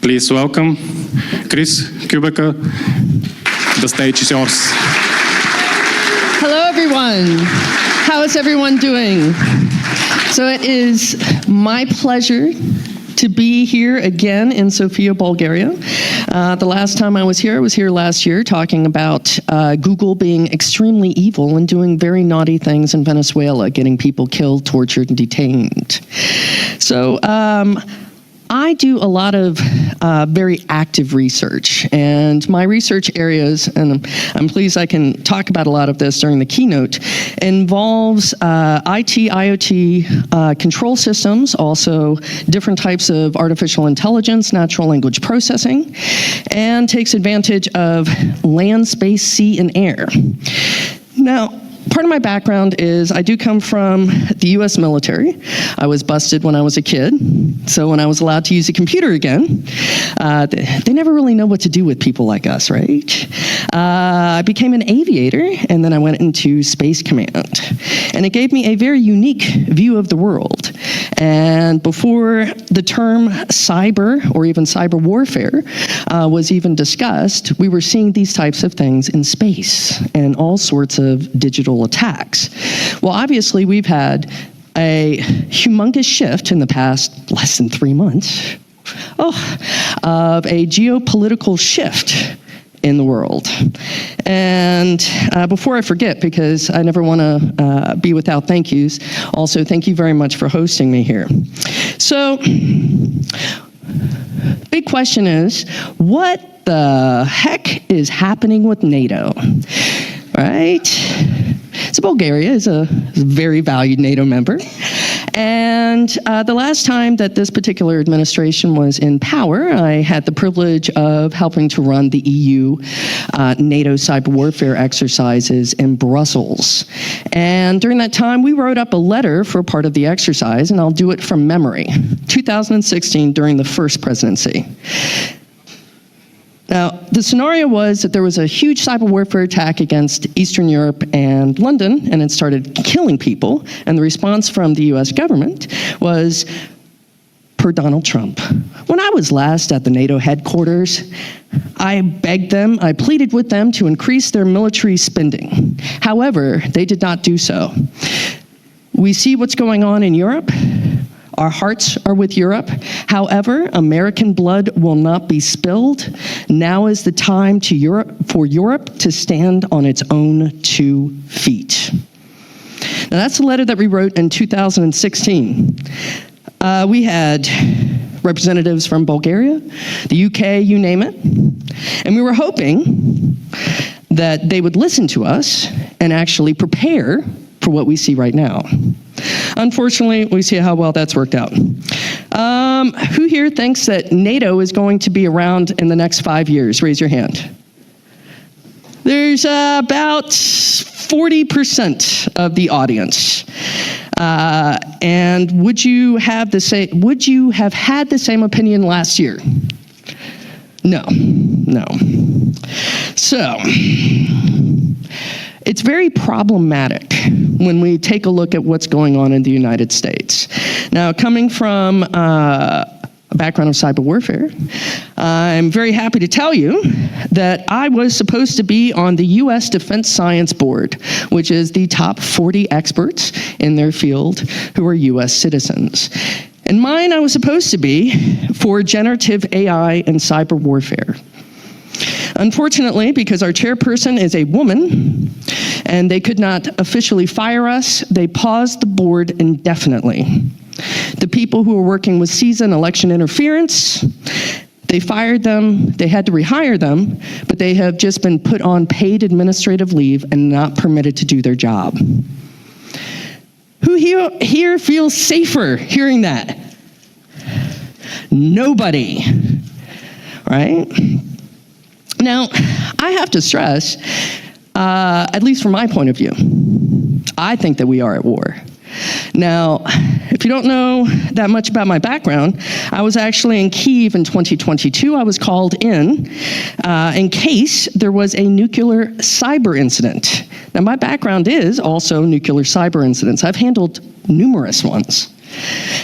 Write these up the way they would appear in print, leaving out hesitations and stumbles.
Please welcome Chris Kubecka. The stage is yours. Hello, everyone. How is everyone doing? So it is my pleasure to be here again in Sofia, Bulgaria. The last time I was here last year talking about Google being extremely evil and doing very naughty things in Venezuela, getting people killed, tortured, and detained. So I do a lot of very active research, and my research areas, and I'm pleased I can talk about a lot of this during the keynote, involves IT, IoT control systems, also different types of artificial intelligence, natural language processing, and takes advantage of land, space, sea, and air. Now, part of my background is I do come from the US military. I was busted when I was a kid, so when I was allowed to use a computer again, they never really know what to do with people like us, right? I became an aviator, and then I went into Space Command. And it gave me a very unique view of the world. And before the term cyber, or even cyber warfare, was even discussed, we were seeing these types of things in space and all sorts of digital attacks. Well, obviously, we've had a humongous shift in the past less than 3 months of a geopolitical shift in the world. And before I forget, because I never want to be without thank yous, also thank you very much for hosting me here. So, big question is, what the heck is happening with NATO, right? So Bulgaria is a very valued NATO member. And the last time that this particular administration was in power, I had the privilege of helping to run the EU NATO cyber warfare exercises in Brussels. And during that time, we wrote up a letter for part of the exercise, and I'll do it from memory, 2016 during the first presidency. Now, the scenario was that there was a huge cyber warfare attack against Eastern Europe and London, and it started killing people, and the response from the US government was per Donald Trump. When I was last at the NATO headquarters, I begged them, I pleaded with them to increase their military spending. However, they did not do so. We see what's going on in Europe. Our hearts are with Europe. However, American blood will not be spilled. Now is the time for Europe to stand on its own 2 feet. Now, that's the letter that we wrote in 2016. We had representatives from Bulgaria, the UK, you name it, and we were hoping that they would listen to us and actually prepare for what we see right now. Unfortunately, we see how well that's worked out. Who here thinks that NATO is going to be around in the next 5 years? Raise your hand. There's about 40% of the audience. And would you have had the same opinion last year? No. So, it's very problematic when we take a look at what's going on in the United States. Now, coming from a background of cyber warfare, I'm very happy to tell you that I was supposed to be on the U.S. Defense Science Board, which is the top 40 experts in their field who are U.S. citizens. And mine, I was supposed to be for generative AI and cyber warfare. Unfortunately, because our chairperson is a woman, and they could not officially fire us, they paused the board indefinitely. The people who were working with CISA and election interference, they fired them, they had to rehire them, but they have just been put on paid administrative leave and not permitted to do their job. Who here feels safer hearing that? Nobody, right? Now, I have to stress, at least from my point of view, I think that we are at war. Now, if you don't know that much about my background, I was actually in Kyiv in 2022. I was called in case there was a nuclear cyber incident. Now, my background is also nuclear cyber incidents. I've handled numerous ones.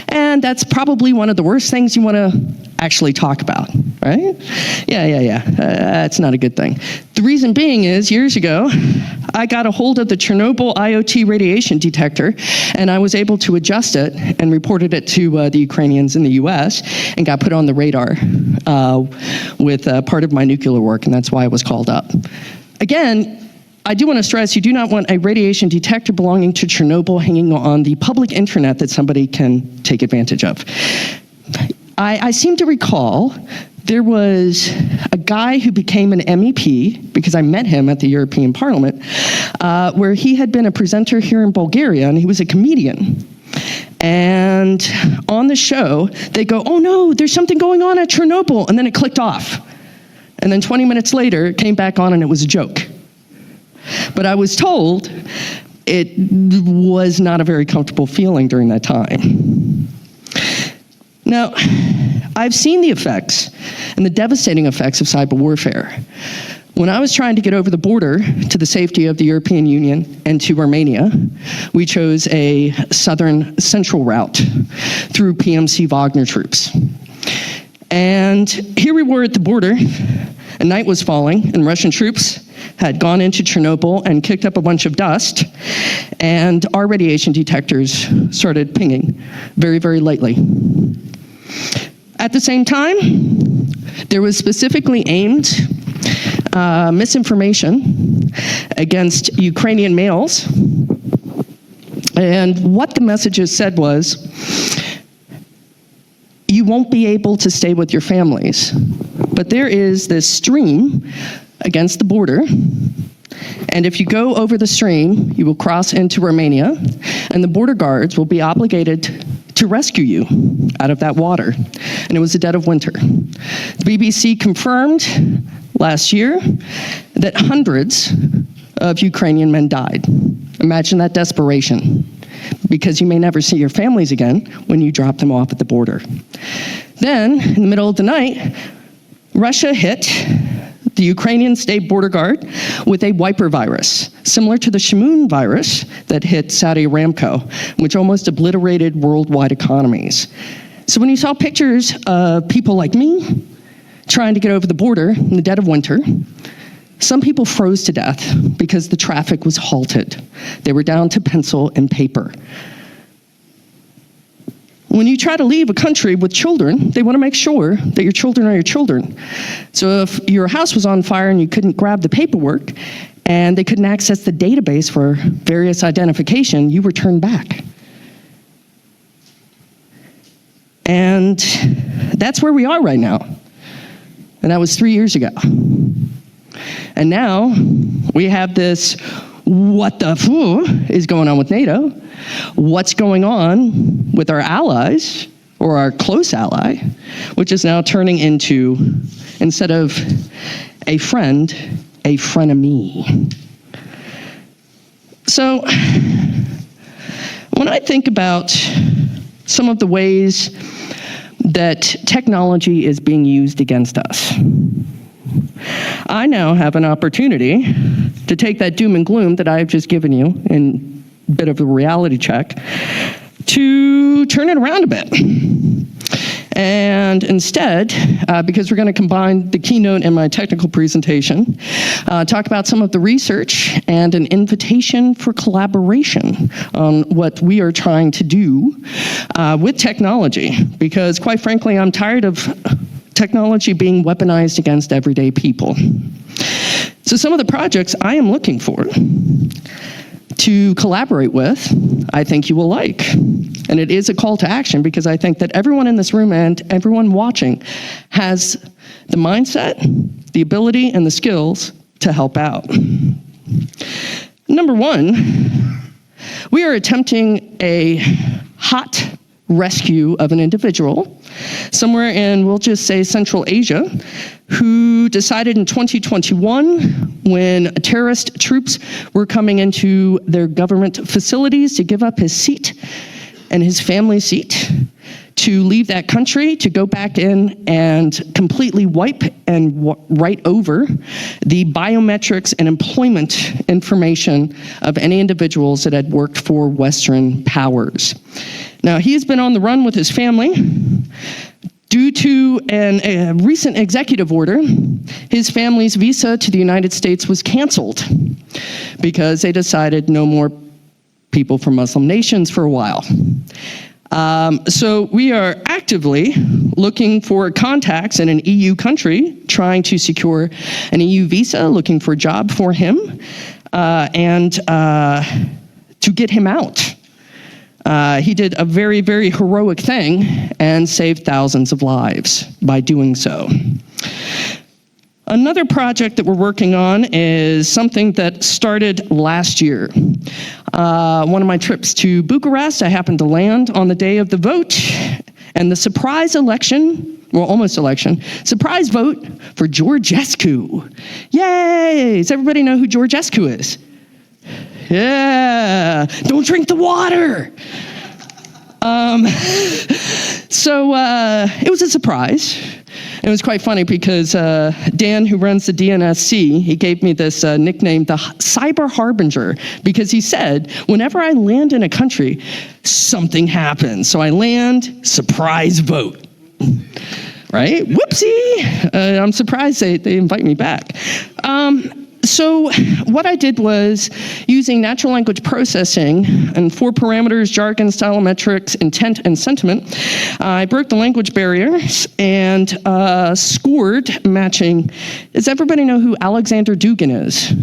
And that's probably one of the worst things you want to actually talk about, right? Yeah. That's not a good thing. The reason being is, years ago, I got a hold of the Chernobyl IoT radiation detector, and I was able to adjust it and reported it to the Ukrainians in the US, and got put on the radar with part of my nuclear work, and that's why I was called up. Again, I do want to stress, you do not want a radiation detector belonging to Chernobyl hanging on the public internet that somebody can take advantage of. I seem to recall there was a guy who became an MEP, because I met him at the European Parliament, where he had been a presenter here in Bulgaria, and he was a comedian. And on the show, they go, oh no, there's something going on at Chernobyl, and then it clicked off. And then 20 minutes later, it came back on and it was a joke. But I was told it was not a very comfortable feeling during that time. Now, I've seen the effects and the devastating effects of cyber warfare. When I was trying to get over the border to the safety of the European Union and to Romania, we chose a southern central route through PMC Wagner troops. And here we were at the border, and night was falling, and Russian troops had gone into Chernobyl and kicked up a bunch of dust, and our radiation detectors started pinging very, very lightly. At the same time, there was specifically aimed misinformation against Ukrainian males, and what the messages said was, you won't be able to stay with your families, but there is this stream against the border, and if you go over the stream, you will cross into Romania, and the border guards will be obligated to rescue you out of that water. And it was the dead of winter. The BBC confirmed last year that hundreds of Ukrainian men died. Imagine that desperation, because you may never see your families again when you drop them off at the border. Then, in the middle of the night, Russia hit the Ukrainian state border guard with a wiper virus, similar to the Shamoon virus that hit Saudi Aramco, which almost obliterated worldwide economies. So when you saw pictures of people like me trying to get over the border in the dead of winter, some people froze to death because the traffic was halted. They were down to pencil and paper. When you try to leave a country with children, they want to make sure that your children are your children. So if your house was on fire and you couldn't grab the paperwork and they couldn't access the database for various identification, you were turned back. And that's where we are right now. And that was 3 years ago. And now we have this, what the foo is going on with NATO? What's going on with our allies, or our close ally, which is now turning into, instead of a friend, a frenemy. So when I think about some of the ways that technology is being used against us, I now have an opportunity to take that doom and gloom that I've just given you in a bit of a reality check to turn it around a bit. And instead, because we're going to combine the keynote and my technical presentation, talk about some of the research and an invitation for collaboration on what we are trying to do with technology. Because quite frankly, I'm tired of technology being weaponized against everyday people. So some of the projects I am looking for to collaborate with, I think you will like. And it is a call to action, because I think that everyone in this room and everyone watching has the mindset, the ability, and the skills to help out. Number one, we are attempting a hot rescue of an individual somewhere in, we'll just say, Central Asia, who decided in 2021, when terrorist troops were coming into their government facilities, to give up his seat and his family's seat, to leave that country, to go back in and completely wipe and write over the biometrics and employment information of any individuals that had worked for Western powers. Now, he's been on the run with his family Due to a recent executive order, his family's visa to the United States was canceled because they decided no more people from Muslim nations for a while. So we are actively looking for contacts in an EU country, trying to secure an EU visa, looking for a job for him, and to get him out. He did a very, very heroic thing and saved thousands of lives by doing so. Another project that we're working on is something that started last year. One of my trips to Bucharest, I happened to land on the day of the vote, and the surprise election, well, almost election, surprise vote for Georgescu. Yay! Does everybody know who Georgescu is? Yeah, don't drink the water. So it was a surprise. It was quite funny because Dan, who runs the DNSC, he gave me this nickname, the Cyber Harbinger, because he said, whenever I land in a country, something happens. So I land, surprise vote. Right? Whoopsie! I'm surprised they invite me back. So what I did was, using natural language processing and 4 parameters, jargon, stylometrics, intent, and sentiment, I broke the language barriers and scored matching. Does everybody know who Alexander Dugin is?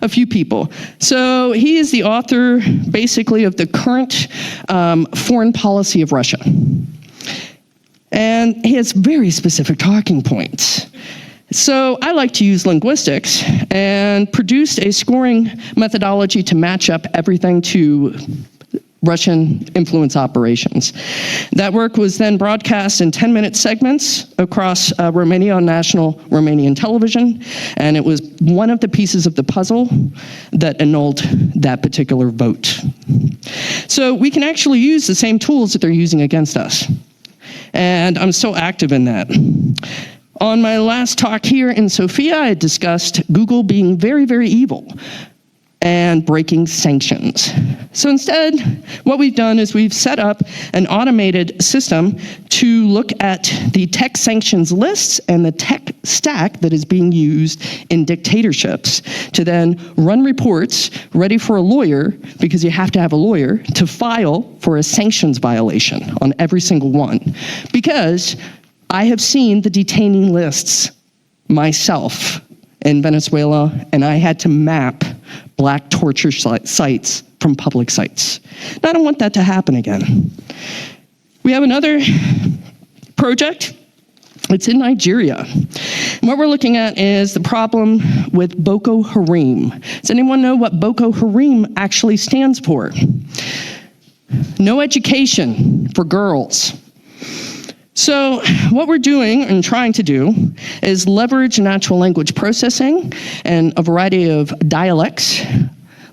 A few people. So he is the author, basically, of the current foreign policy of Russia. And he has very specific talking points. So I like to use linguistics and produced a scoring methodology to match up everything to Russian influence operations. That work was then broadcast in 10-minute segments across Romania on national Romanian television, and it was one of the pieces of the puzzle that annulled that particular vote. So we can actually use the same tools that they're using against us, and I'm so active in that. On my last talk here in Sofia, I discussed Google being very, very evil and breaking sanctions. So instead, what we've done is we've set up an automated system to look at the tech sanctions lists and the tech stack that is being used in dictatorships to then run reports ready for a lawyer, because you have to have a lawyer, to file for a sanctions violation on every single one. Because I have seen the detaining lists myself in Venezuela, and I had to map black torture sites from public sites. And I don't want that to happen again. We have another project. It's in Nigeria. And what we're looking at is the problem with Boko Haram. Does anyone know what Boko Haram actually stands for? No education for girls. So what we're doing and trying to do is leverage natural language processing and a variety of dialects,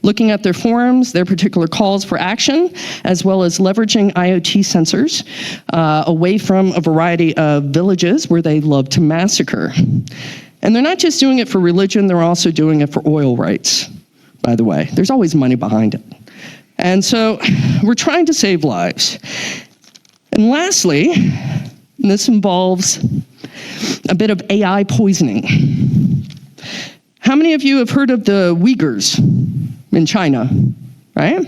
looking at their forums, their particular calls for action, as well as leveraging IoT sensors away from a variety of villages where they love to massacre. And they're not just doing it for religion, they're also doing it for oil rights, by the way. There's always money behind it. And so we're trying to save lives. And lastly, and this involves a bit of AI poisoning. How many of you have heard of the Uyghurs in China, right?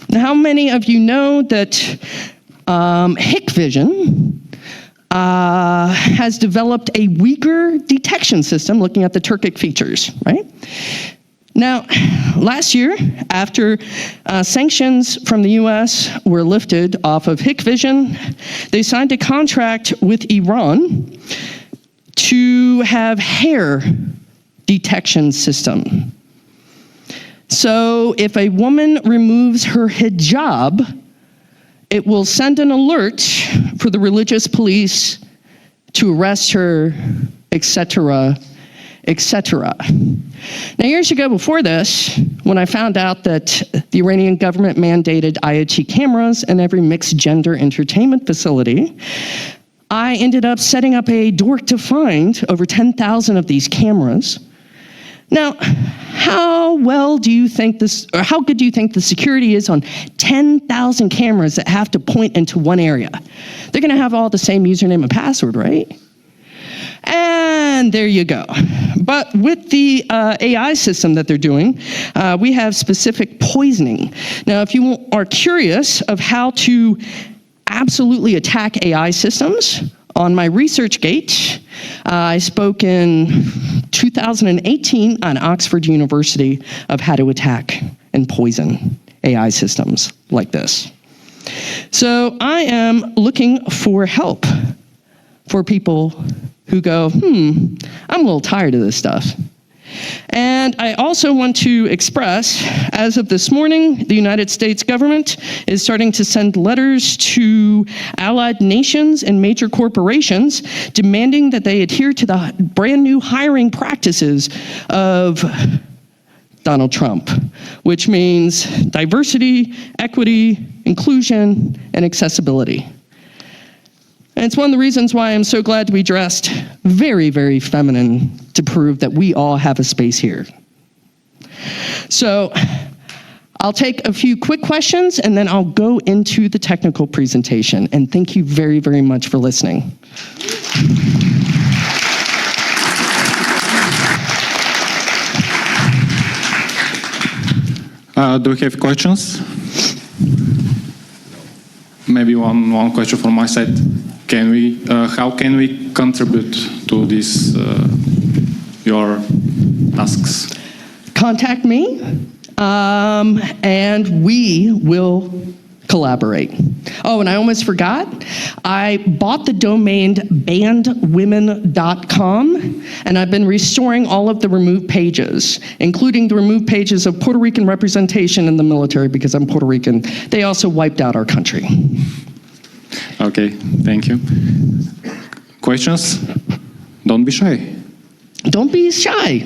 Now, how many of you know that Hikvision has developed a Uyghur detection system looking at the Turkic features, right? Now, last year, after sanctions from the US were lifted off of Hikvision, they signed a contract with Iran to have hair detection system. So if a woman removes her hijab, it will send an alert for the religious police to arrest her, etc., etc. Now, years ago before this, when I found out that the Iranian government mandated IoT cameras in every mixed-gender entertainment facility, I ended up setting up a dork to find over 10,000 of these cameras Now, how good do you think the security is on 10,000 cameras that have to point into one area? They're going to have all the same username and password, right? And there you go. But with the AI system that they're doing, we have specific poisoning. Now, if you are curious of how to absolutely attack AI systems, on my ResearchGate, I spoke in 2018 on Oxford University of how to attack and poison AI systems like this. So I am looking for help for people who go, I'm a little tired of this stuff. And I also want to express, as of this morning, the United States government is starting to send letters to allied nations and major corporations demanding that they adhere to the brand new hiring practices of Donald Trump, which means diversity, equity, inclusion, and accessibility. And it's one of the reasons why I'm so glad to be dressed very, very feminine to prove that we all have a space here. So I'll take a few quick questions and then I'll go into the technical presentation. And thank you very, very much for listening. Do we have questions? Maybe one question from my side. How can we contribute to this, your tasks? Contact me, and we will collaborate. Oh, and I almost forgot. I bought the domain bannedwomen.com, and I've been restoring all of the removed pages, including the removed pages of Puerto Rican representation in the military, because I'm Puerto Rican. They also wiped out our country. Okay, thank you. Questions? Don't be shy. Don't be shy.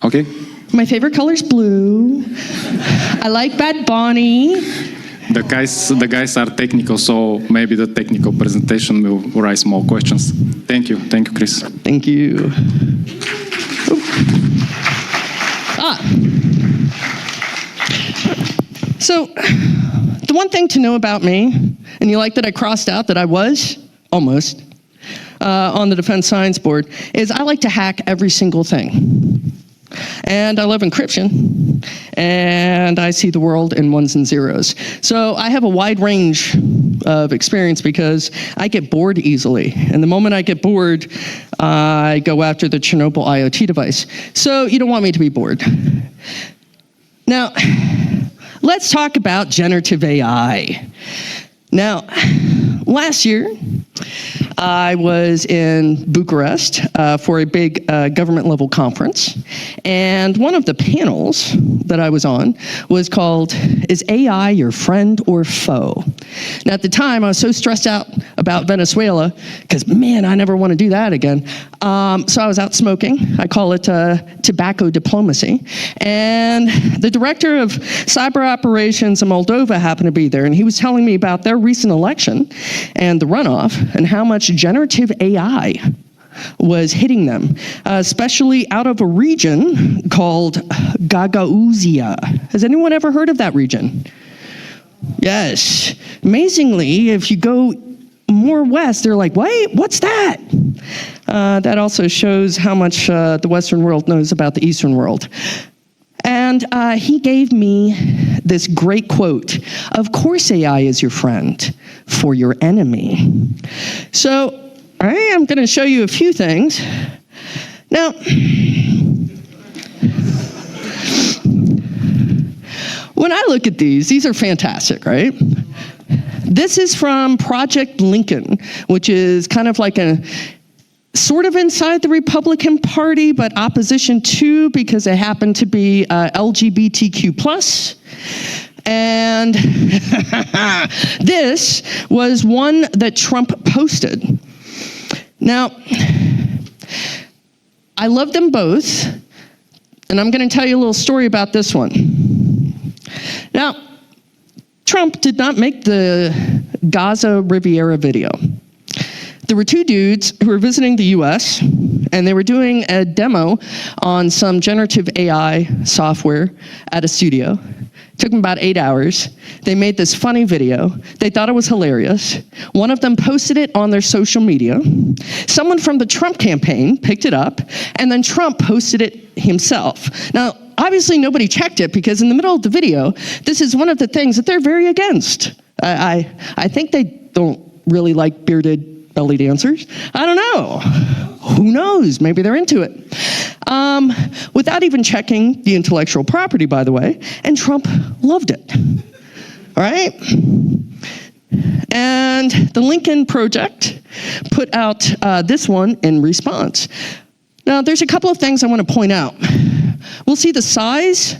Okay. My favorite color is blue. I like Bad Bunny. The guys are technical, so maybe the technical presentation will raise more questions. Thank you, Chris. Thank you. So, the one thing to know about me, and you like that I crossed out that I was, almost, on the Defense Science Board, is I like to hack every single thing. And I love encryption, and I see the world in ones and zeros. So I have a wide range of experience because I get bored easily. And the moment I get bored, I go after the Chernobyl IoT device. So you don't want me to be bored. Now, let's talk about generative AI. Now, last year, I was in Bucharest for a big government-level conference, and one of the panels that I was on was called, "Is AI your friend or foe?" Now, at the time, I was so stressed out about Venezuela, because, man, I never want to do that again. So I was out smoking. I call it tobacco diplomacy. And the director of cyber operations in Moldova happened to be there, and he was telling me about their recent election and the runoff and how much generative AI was hitting them, especially out of a region called Gagauzia. Has anyone ever heard of that region? Yes. Amazingly, if you go more west, they're like, wait, what's that? That also shows how much the Western world knows about the Eastern world. And he gave me this great quote: "Of course AI is your friend for your enemy." So I am going to show you a few things. Now, when I look at these are fantastic, right? This is from Project Lincoln, which is kind of like a sort of inside the Republican Party, but opposition to, because they happen to be LGBTQ+. And this was one that Trump posted. Now, I love them both, and I'm going to tell you a little story about this one. Now, Trump did not make the Gaza Riviera video. There were two dudes who were visiting the US, and they were doing a demo on some generative AI software at a studio. It took them about 8 hours. They made this funny video. They thought it was hilarious. One of them posted it on their social media. Someone from the Trump campaign picked it up, and then Trump posted it himself. Now, obviously nobody checked it, because in the middle of the video, this is one of the things that they're very against. I think they don't really like bearded belly dancers. I don't know. Who knows? Maybe they're into it. Without even checking the intellectual property, by the way, and Trump loved it. All right? And the Lincoln Project put out this one in response. Now, there's a couple of things I want to point out. We'll see the size.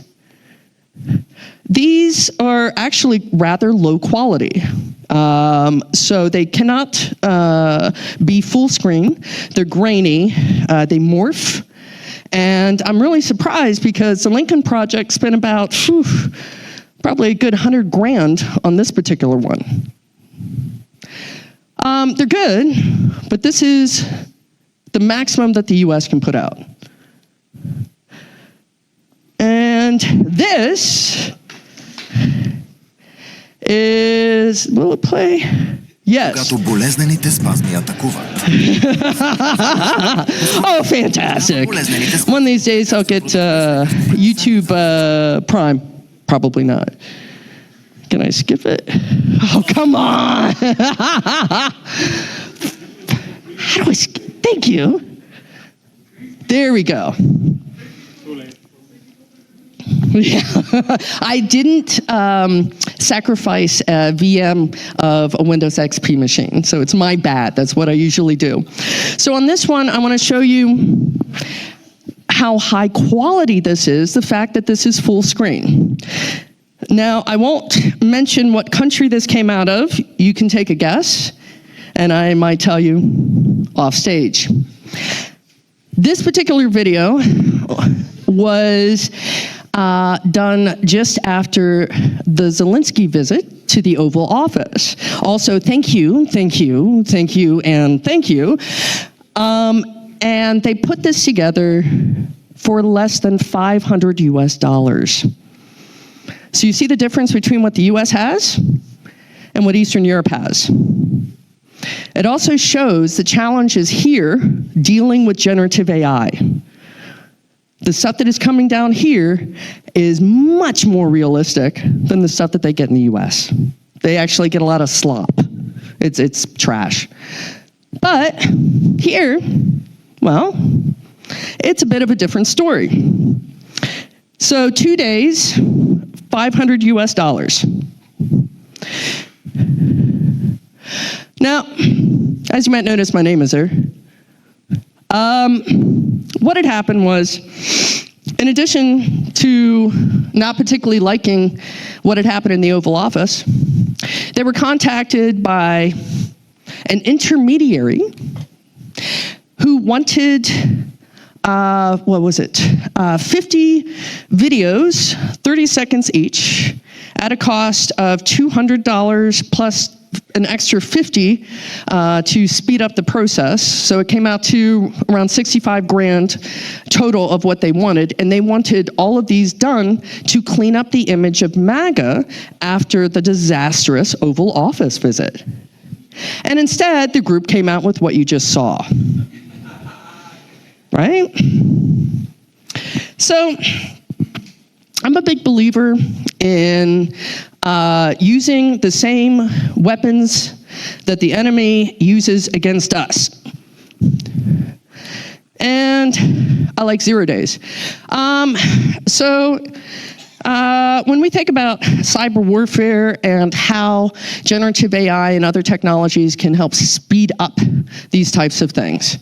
These are actually rather low quality. So they cannot be full screen. They're grainy. They morph. And I'm really surprised, because the Lincoln Project spent about probably a good $100,000 on this particular one. They're good, but this is the maximum that the US can put out. And this is, will it play? Yes. Oh, fantastic. One of these days I'll get YouTube Prime. Probably not. Can I skip it? Oh, come on. How do I skip? Thank you. There we go. Yeah. I didn't sacrifice a VM of a Windows XP machine, so it's my bad. That's what I usually do. So on this one, I want to show you how high quality this is, the fact that this is full screen. Now, I won't mention what country this came out of. You can take a guess, and I might tell you off stage. This particular video was done just after the Zelensky visit to the Oval Office. Also, thank you, and thank you. And they put this together for less than $500 US. So you see the difference between what the US has and what Eastern Europe has. It also shows the challenges here dealing with generative AI. The stuff that is coming down here is much more realistic than the stuff that they get in the US. They actually get a lot of slop. It's trash. But here, well, it's a bit of a different story. So 2 days, $500 US. Now, as you might notice, my name is there. What had happened was, in addition to not particularly liking what had happened in the Oval Office, they were contacted by an intermediary who wanted, 50 videos, 30 seconds each, at a cost of $200 plus an extra 50 to speed up the process. So it came out to around 65 grand total of what they wanted, and they wanted all of these done to clean up the image of MAGA after the disastrous Oval Office visit. And instead, the group came out with what you just saw. Right? So, I'm a big believer in using the same weapons that the enemy uses against us. And I like 0 days. When we think about cyber warfare and how generative AI and other technologies can help speed up these types of things,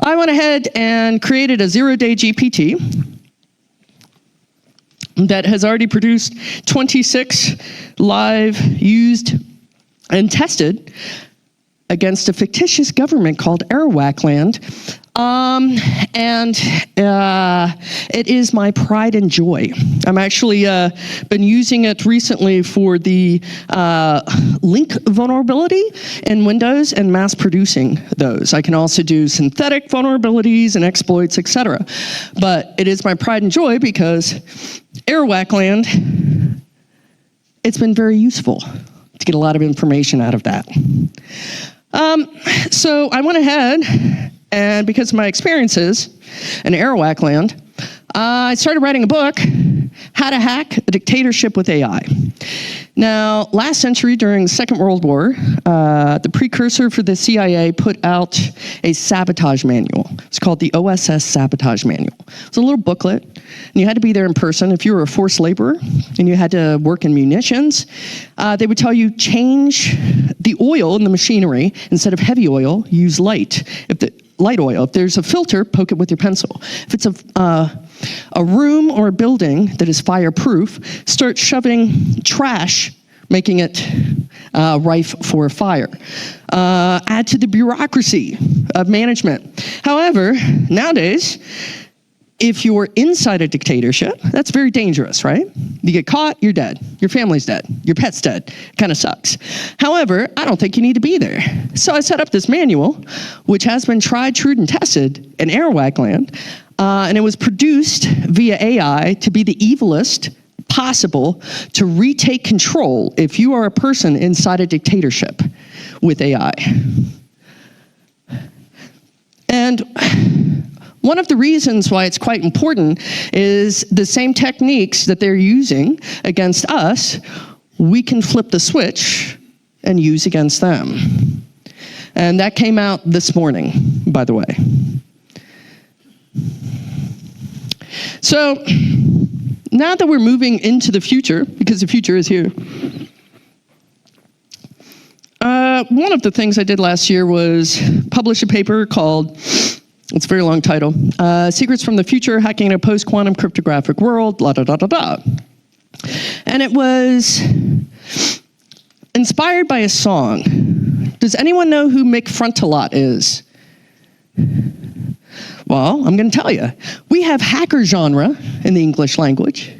I went ahead and created a 0-day GPT that has already produced 26 live, used, and tested against a fictitious government called Arawakland It is my pride and joy. I'm actually been using it recently for the link vulnerability in Windows and mass producing those. I can also do synthetic vulnerabilities and exploits, etc. But it is my pride and joy because Airwhack land, it's been very useful to get a lot of information out of that. So I went ahead, and because of my experiences in Airwhack land, I started writing a book, How to Hack a Dictatorship with AI. Now, last century during the Second World War, the precursor for the CIA put out a sabotage manual. It's called the OSS Sabotage Manual. It's a little booklet, and you had to be there in person. If you were a forced laborer and you had to work in munitions, they would tell you change the oil in the machinery. Instead of heavy oil, use light. Light oil. If there's a filter, poke it with your pencil. If it's a room or a building that is fireproof, start shoving trash, making it rife for a fire. Add to the bureaucracy of management. However, nowadays, if you're inside a dictatorship, that's very dangerous, right? You get caught, you're dead. Your family's dead. Your pet's dead. Kind of sucks. However, I don't think you need to be there. So I set up this manual, which has been tried, true, and tested in Airwhack land, and it was produced via AI to be the evilest possible to retake control if you are a person inside a dictatorship with AI. And one of the reasons why it's quite important is the same techniques that they're using against us, we can flip the switch and use against them. And that came out this morning, by the way. So now that we're moving into the future, because the future is here, one of the things I did last year was publish a paper called, it's a very long title, Secrets from the Future, Hacking in a Post-Quantum Cryptographic World, la da da da da. And it was inspired by a song. Does anyone know who Mick Frontalot is? Well, I'm going to tell you. We have hacker genre in the English language.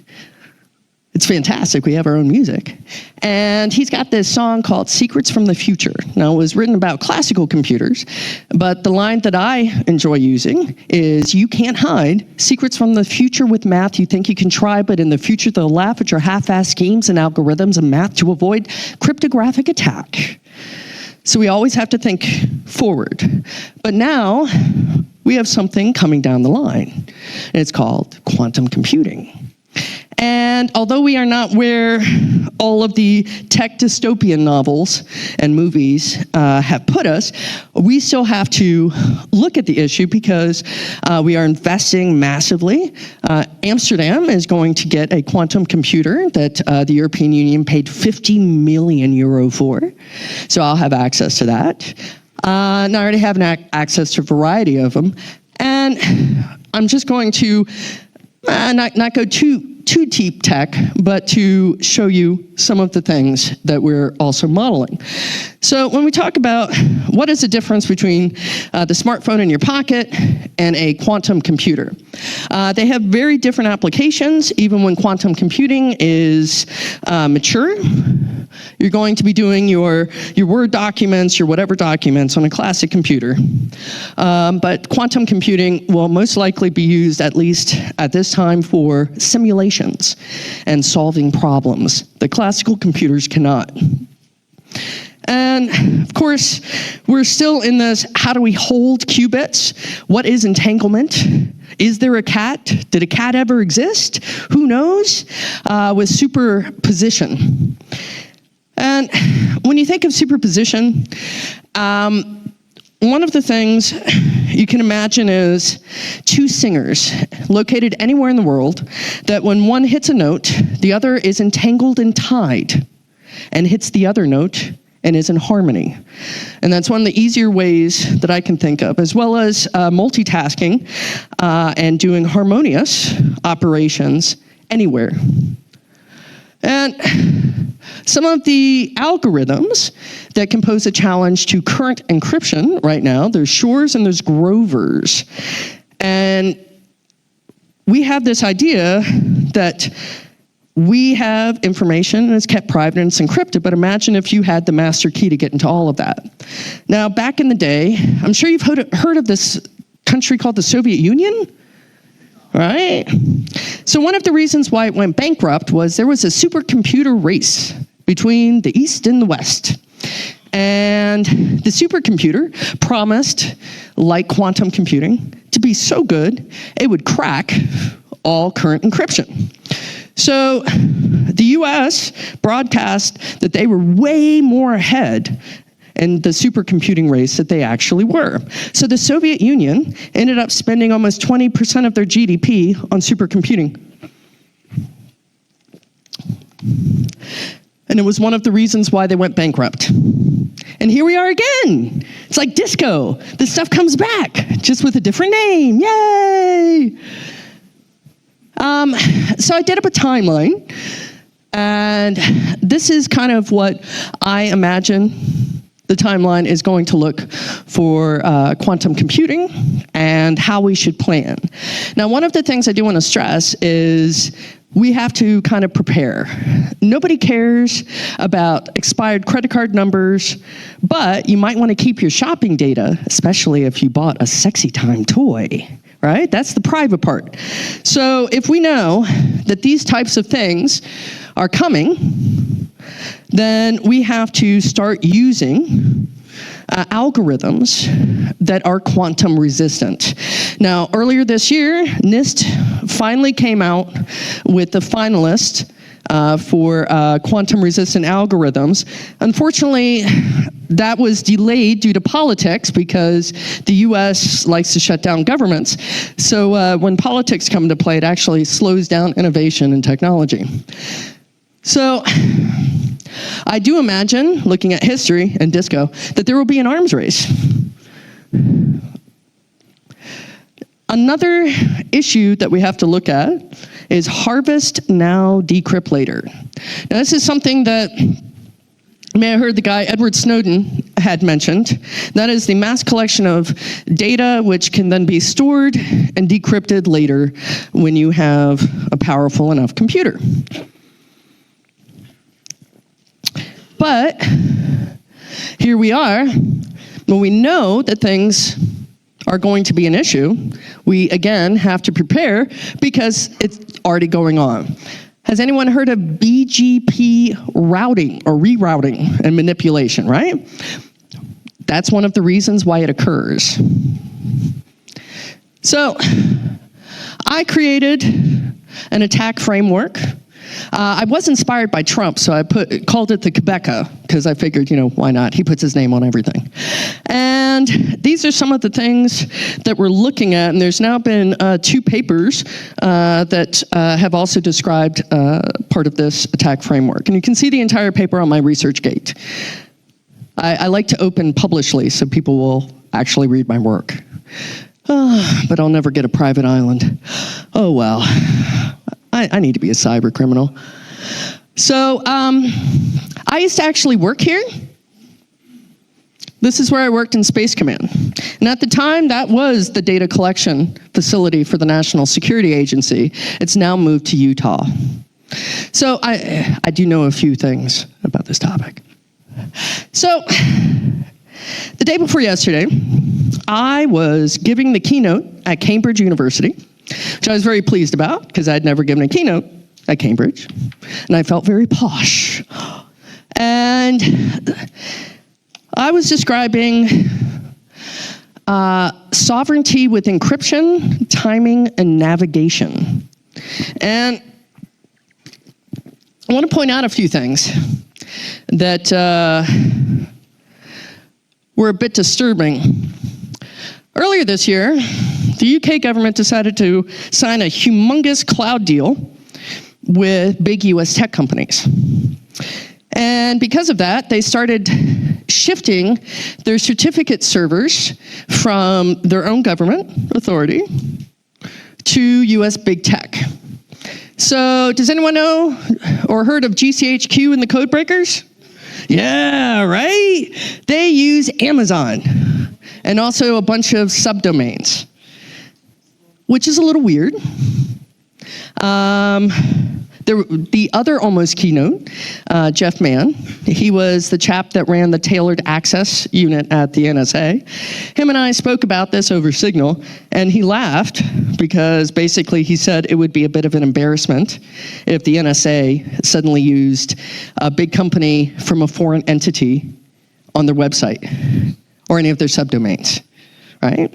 It's fantastic. We have our own music. And he's got this song called Secrets from the Future. Now, it was written about classical computers, but the line that I enjoy using is, you can't hide secrets from the future with math. You think you can try, but in the future they'll laugh at your half-assed schemes and algorithms and math to avoid cryptographic attack. So we always have to think forward. But now we have something coming down the line, and it's called quantum computing. And although we are not where all of the tech dystopian novels and movies have put us, we still have to look at the issue because we are investing massively. Amsterdam is going to get a quantum computer that the European Union paid €50 million for. So I'll have access to that. And I already have access to a variety of them. And I'm just going to not go too deep tech, but to show you some of the things that we're also modeling. So when we talk about what is the difference between the smartphone in your pocket and a quantum computer, they have very different applications. Even when quantum computing is mature, you're going to be doing your Word documents, your whatever documents on a classic computer. But quantum computing will most likely be used, at least at this time, for simulations and solving problems that classical computers cannot. And of course, we're still in this, how do we hold qubits? What is entanglement? Is there a cat? Did a cat ever exist? Who knows? With superposition. And when you think of superposition, one of the things you can imagine is two singers located anywhere in the world that when one hits a note, the other is entangled and tied and hits the other note and is in harmony. And that's one of the easier ways that I can think of, as well as multitasking and doing harmonious operations anywhere. And some of the algorithms that can pose a challenge to current encryption right now. There's Shores and there's Grovers. And we have this idea that we have information and it's kept private and it's encrypted, but imagine if you had the master key to get into all of that. Now, back in the day, I'm sure you've heard of this country called the Soviet Union, right? So one of the reasons why it went bankrupt was there was a supercomputer race between the East and the West. And the supercomputer promised, like quantum computing, to be so good it would crack all current encryption. So the US broadcast that they were way more ahead in the supercomputing race that they actually were. So the Soviet Union ended up spending almost 20% of their GDP on supercomputing. And it was one of the reasons why they went bankrupt. And here we are again. It's like disco. This stuff comes back, just with a different name. Yay! So I did up a timeline, and this is kind of what I imagine the timeline is going to look for quantum computing and how we should plan. Now, one of the things I do want to stress is we have to kind of prepare. Nobody cares about expired credit card numbers, but you might want to keep your shopping data, especially if you bought a sexy time toy, right? That's the private part. So if we know that these types of things are coming, then we have to start using algorithms that are quantum resistant. Now, earlier this year, NIST finally came out with the finalist for quantum resistant algorithms. Unfortunately, that was delayed due to politics because the US likes to shut down governments. So when politics come into play, it actually slows down innovation and technology. So I do imagine, looking at history and disco, that there will be an arms race. Another issue that we have to look at is harvest now, decrypt later. Now, this is something that you may have heard the guy Edward Snowden had mentioned. That is the mass collection of data which can then be stored and decrypted later when you have a powerful enough computer. But here we are, when we know that things are going to be an issue, we again have to prepare because it's already going on. Has anyone heard of BGP routing or rerouting and manipulation, right? That's one of the reasons why it occurs. So I created an attack framework. I was inspired by Trump, so I called it the KBECA, because I figured, why not? He puts his name on everything. And these are some of the things that we're looking at, and there's now been 2 papers that have also described part of this attack framework. And you can see the entire paper on my ResearchGate. I like to open publishly so people will actually read my work. But I'll never get a private island. Oh, well. I need to be a cyber criminal. So I used to actually work here. This is where I worked in Space Command. And at the time, that was the data collection facility for the National Security Agency. It's now moved to Utah. So I do know a few things about this topic. So the day before yesterday, I was giving the keynote at Cambridge University, which I was very pleased about because I'd never given a keynote at Cambridge, and I felt very posh. And I was describing sovereignty with encryption, timing, and navigation. And I want to point out a few things that were a bit disturbing. Earlier this year, the UK government decided to sign a humongous cloud deal with big US tech companies. And because of that, they started shifting their certificate servers from their own government authority to US big tech. So does anyone know or heard of GCHQ and the Codebreakers? Yeah, right? They use Amazon and also a bunch of subdomains, which is a little weird. The other almost keynote, Jeff Mann, he was the chap that ran the tailored access unit at the NSA. Him and I spoke about this over Signal, and he laughed because basically he said it would be a bit of an embarrassment if the NSA suddenly used a big company from a foreign entity on their website or any of their subdomains, right?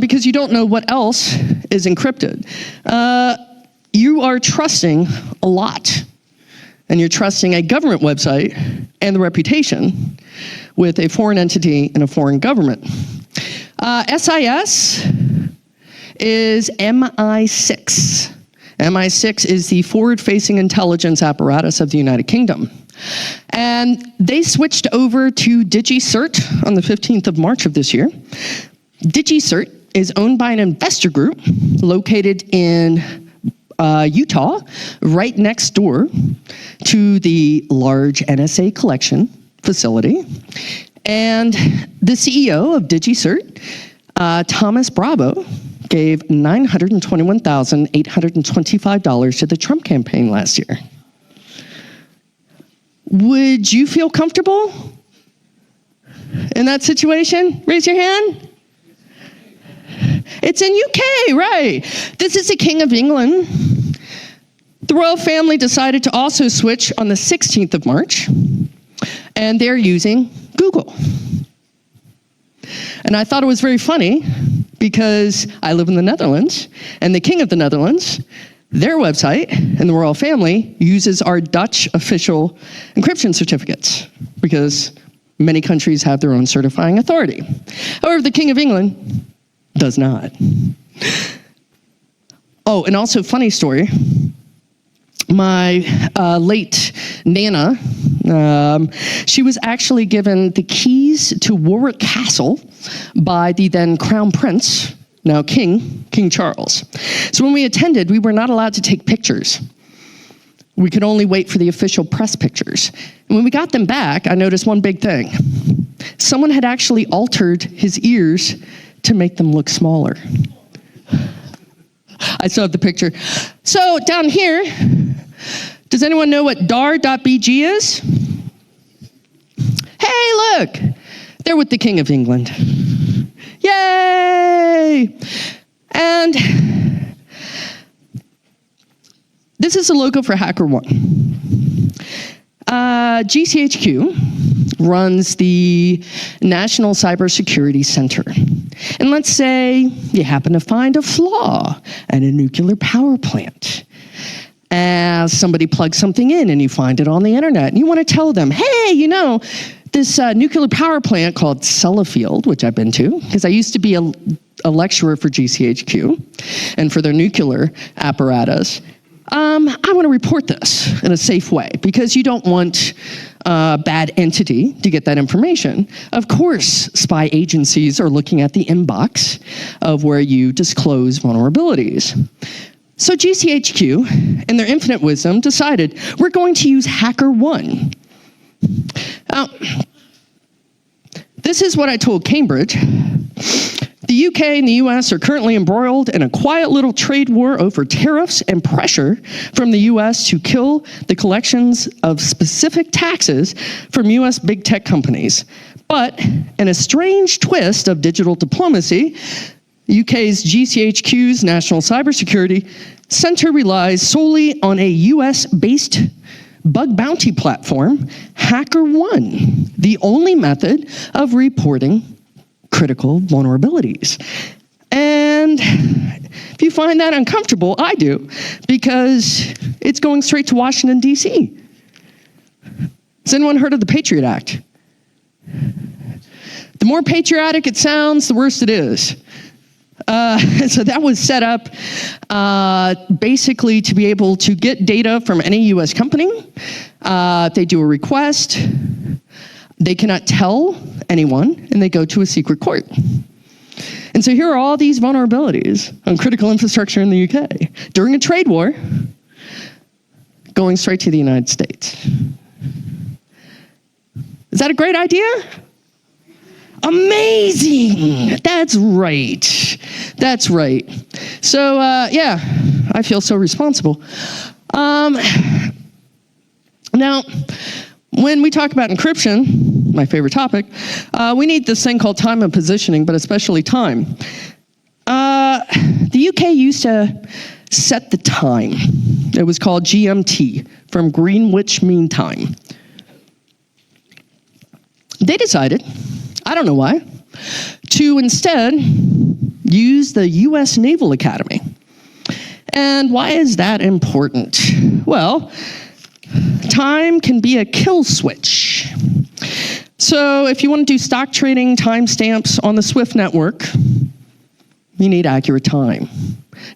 Because you don't know what else is encrypted. You are trusting a lot, and you're trusting a government website and the reputation with a foreign entity and a foreign government. SIS is MI6. MI6 is the forward-facing intelligence apparatus of the United Kingdom. And they switched over to DigiCert on the 15th of March of this year. DigiCert is owned by an investor group located in Utah, right next door to the large NSA collection facility. And the CEO of DigiCert, Thomas Bravo, gave $921,825 to the Trump campaign last year. Would you feel comfortable in that situation? Raise your hand. It's in UK, right? This is the King of England. The royal family decided to also switch on the 16th of March, and they're using Google. And I thought it was very funny because I live in the Netherlands, and the King of the Netherlands, their website and the royal family uses our Dutch official encryption certificates because many countries have their own certifying authority. However, the King of England does not. Oh, and also funny story. My late Nana, she was actually given the keys to Warwick Castle by the then Crown Prince, now King Charles. So when we attended, we were not allowed to take pictures. We could only wait for the official press pictures. And when we got them back, I noticed one big thing. Someone had actually altered his ears to make them look smaller. I still have the picture. So down here, does anyone know what dar.bg is? Hey, look, they're with the King of England. Yay! And this is the logo for HackerOne. GCHQ runs the National Cybersecurity Center. And let's say you happen to find a flaw at a nuclear power plant. As somebody plugs something in and you find it on the internet, and you want to tell them, hey, you know, this nuclear power plant called Sellafield, which I've been to, because I used to be a lecturer for GCHQ and for their nuclear apparatus. I want to report this in a safe way because you don't want a bad entity to get that information. Of course, spy agencies are looking at the inbox of where you disclose vulnerabilities. So GCHQ, in their infinite wisdom, decided we're going to use HackerOne. Now, this is what I told Cambridge. The UK and the US are currently embroiled in a quiet little trade war over tariffs and pressure from the US to kill the collections of specific taxes from US big tech companies. But in a strange twist of digital diplomacy, UK's GCHQ's National Cybersecurity Center relies solely on a US-based bug bounty platform, HackerOne, the only method of reporting critical vulnerabilities. And if you find that uncomfortable, I do, because it's going straight to Washington, D.C. Has anyone heard of the Patriot Act? The more patriotic it sounds, the worse it is. So that was set up basically to be able to get data from any U.S. company. They do a request. They cannot tell anyone, and they go to a secret court. And so here are all these vulnerabilities on critical infrastructure in the UK during a trade war going straight to the United States. Is that a great idea? Amazing! That's right. That's right. So, yeah, I feel so responsible. Now, when we talk about encryption, my favorite topic, we need this thing called time and positioning, but especially time. The UK used to set the time. It was called GMT, from Greenwich Mean Time. They decided, I don't know why, to instead use the US Naval Academy. And why is that important? Well, time can be a kill switch. So if you want to do stock trading timestamps on the SWIFT network, you need accurate time.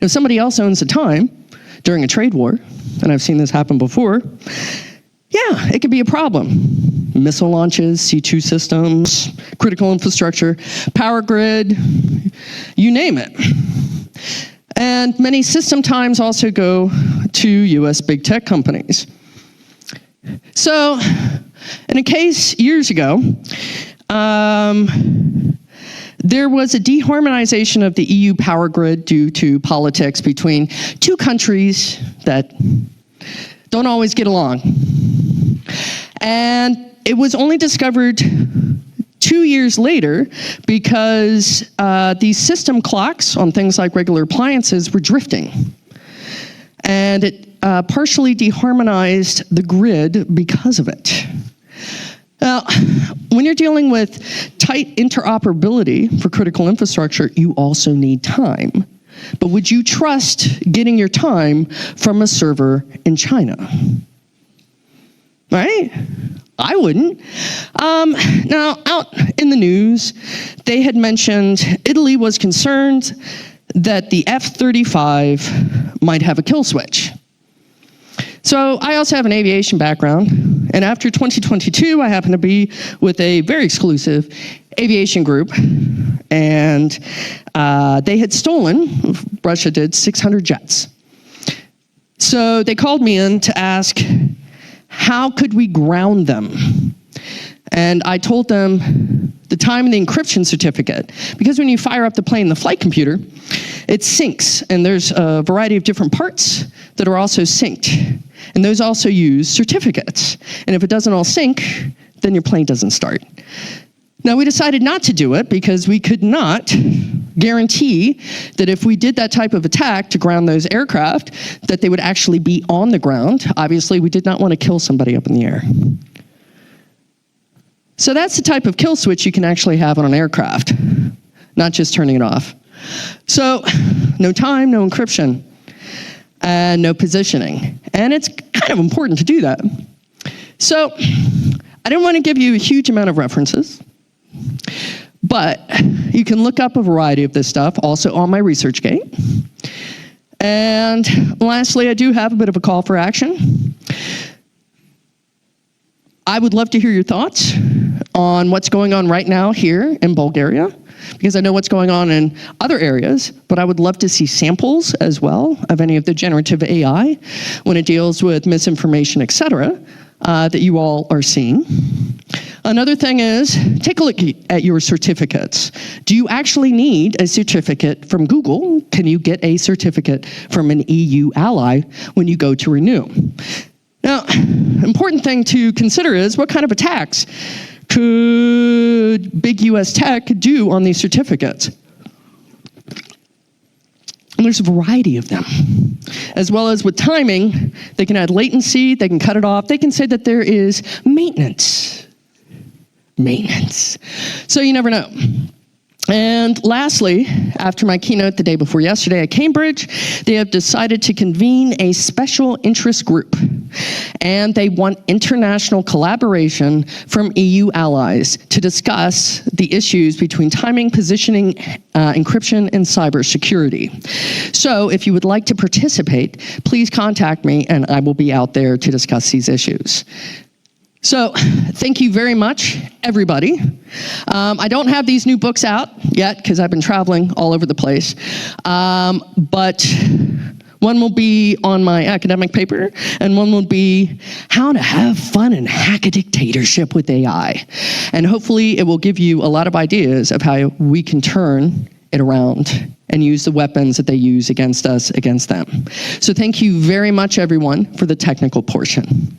If somebody else owns the time during a trade war, and I've seen this happen before, yeah, it could be a problem. Missile launches, C2 systems, critical infrastructure, power grid, you name it. And many system times also go to US big tech companies. So, in a case years ago, there was a deharmonization of the EU power grid due to politics between two countries that don't always get along. And it was only discovered 2 years later because these system clocks on things like regular appliances were drifting. And it partially deharmonized the grid because of it. Now, when you're dealing with tight interoperability for critical infrastructure, you also need time. But would you trust getting your time from a server in China? Right? I wouldn't. Now, out in the news, they had mentioned Italy was concerned that the F-35 might have a kill switch. So I also have an aviation background, and after 2022, I happened to be with a very exclusive aviation group, and they had stolen, Russia did, 600 jets. So they called me in to ask, how could we ground them? And I told them the time and the encryption certificate, because when you fire up the plane, the flight computer, it syncs, and there's a variety of different parts that are also synced. And those also use certificates. And if it doesn't all sync, then your plane doesn't start. Now, we decided not to do it because we could not guarantee that if we did that type of attack to ground those aircraft, that they would actually be on the ground. Obviously, we did not want to kill somebody up in the air. So that's the type of kill switch you can actually have on an aircraft, not just turning it off. So, no time, no encryption, and no positioning. And it's kind of important to do that. So, I didn't want to give you a huge amount of references, but you can look up a variety of this stuff also on my ResearchGate. And lastly, I do have a bit of a call for action. I would love to hear your thoughts on what's going on right now here in Bulgaria, because I know what's going on in other areas, but I would love to see samples as well of any of the generative AI when it deals with misinformation, et cetera, that you all are seeing. Another thing is, take a look at your certificates. Do you actually need a certificate from Google? Can you get a certificate from an EU ally when you go to renew? Now, important thing to consider is what kind of attacks could big US tech do on these certificates? And there's a variety of them. As well as with timing, they can add latency, they can cut it off, they can say that there is maintenance. So you never know. And lastly, after my keynote the day before yesterday at Cambridge, they have decided to convene a special interest group. And they want international collaboration from EU allies to discuss the issues between timing, positioning, encryption, and cybersecurity. So if you would like to participate, please contact me and I will be out there to discuss these issues. So thank you very much, everybody. I don't have these new books out yet because I've been traveling all over the place, but one will be on my academic paper, and one will be how to have fun and hack a dictatorship with AI. And hopefully it will give you a lot of ideas of how we can turn it around and use the weapons that they use against us, against them. So thank you very much, everyone, for the technical portion.